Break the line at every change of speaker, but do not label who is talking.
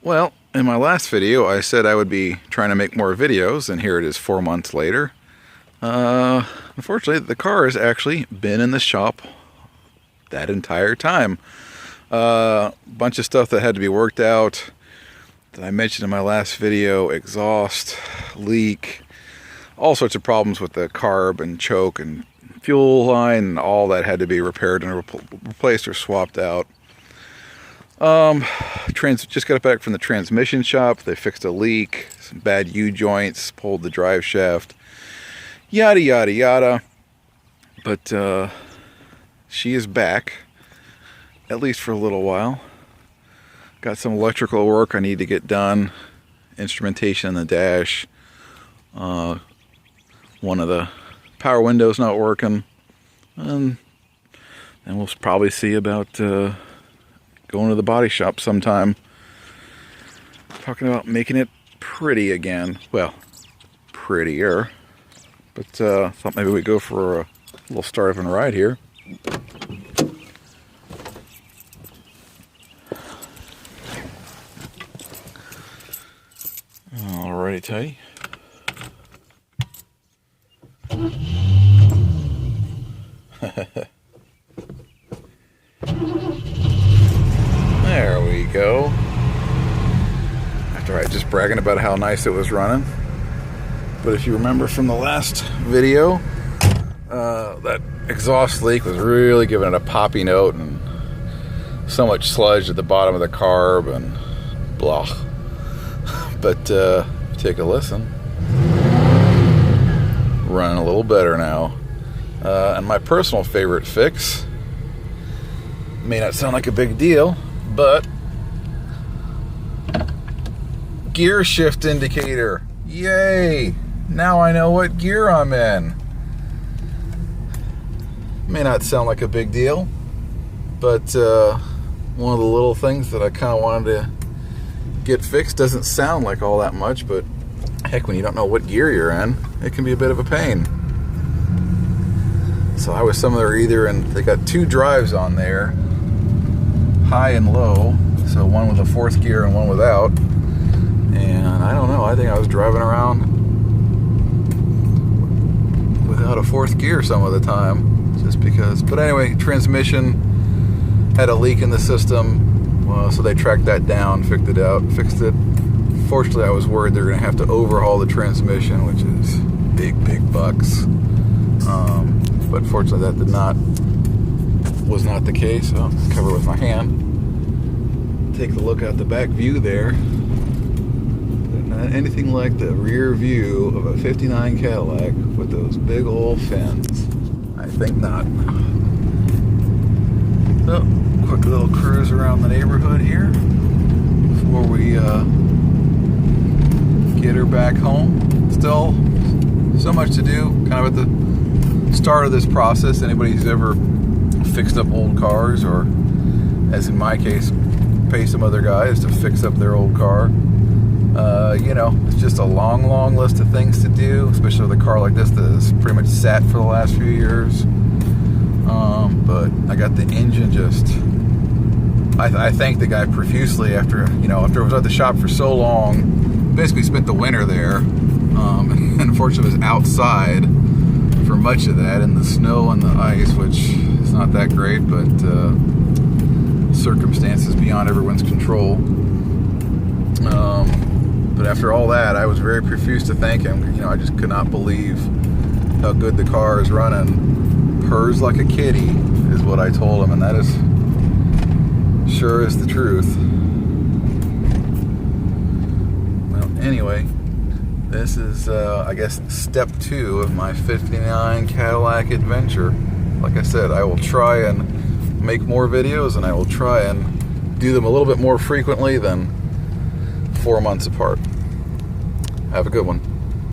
Well, in my last video, I said I would be trying to make more videos, and here it is 4 months later. Unfortunately, the car has actually been in the shop that entire time. Bunch of stuff that had to be worked out that I mentioned in my last video: exhaust, leak, all sorts of problems with the carb and choke and fuel line, and all that had to be repaired and replaced or swapped out. Just got back from the transmission shop. They fixed a leak, some bad U-joints, pulled the drive shaft, yada yada yada. But she is back, at least for a little while. Got some electrical work I need to get done, instrumentation in the dash. One of the power windows not working, and we'll probably see about going to the body shop sometime. Talking about making it pretty again. Well, prettier. But thought maybe we'd go for a little start and ride here. Alrighty, Teddy. There we go. After I just bragging about how nice it was running. But if you remember from the last video, that exhaust leak was really giving it a poppy note, and so much sludge at the bottom of the carb and blah. But take a listen. Running a little better now. And my personal favorite fix, may not sound like a big deal, but gear shift indicator. Yay! Now I know what gear I'm in. May not sound like a big deal, but one of the little things that I kind of wanted to get fixed. Doesn't sound like all that much, but heck, when you don't know what gear you're in, it can be a bit of a pain. So I was somewhere either, and they got two drives on there, high and low, so one with a fourth gear and one without. And I don't know, I think I was driving around without a fourth gear some of the time, just because. But anyway, transmission had a leak in the system. Well, so they tracked that down, fixed it. Fortunately, I was worried they're going to have to overhaul the transmission, which is big bucks. But fortunately, that was not the case. I'll cover it with my hand. Take a look out the back view there. Not anything like the rear view of a '59 Cadillac with those big old fins. I think not. So, quick little cruise around the neighborhood here before we get her back home. Still so much to do, kind of at the start of this process. Anybody who's ever fixed up old cars, or as in my case, pay some other guys to fix up their old car, you know, it's just a long list of things to do, especially with a car like this that has pretty much sat for the last few years. But I got the engine just, I thanked the guy profusely after I was at the shop for so long. Basically spent the winter there, and unfortunately was outside for much of that in the snow and the ice, which is not that great, but circumstances beyond everyone's control. But after all that, I was very profuse to thank him. I just could not believe how good the car is running. Purrs like a kitty is what I told him, and that is sure is the truth. Well, anyway, this is, I guess, step 2 of my '59 Cadillac adventure. Like I said, I will try and make more videos, and I will try and do them a little bit more frequently than 4 months apart. Have a good one.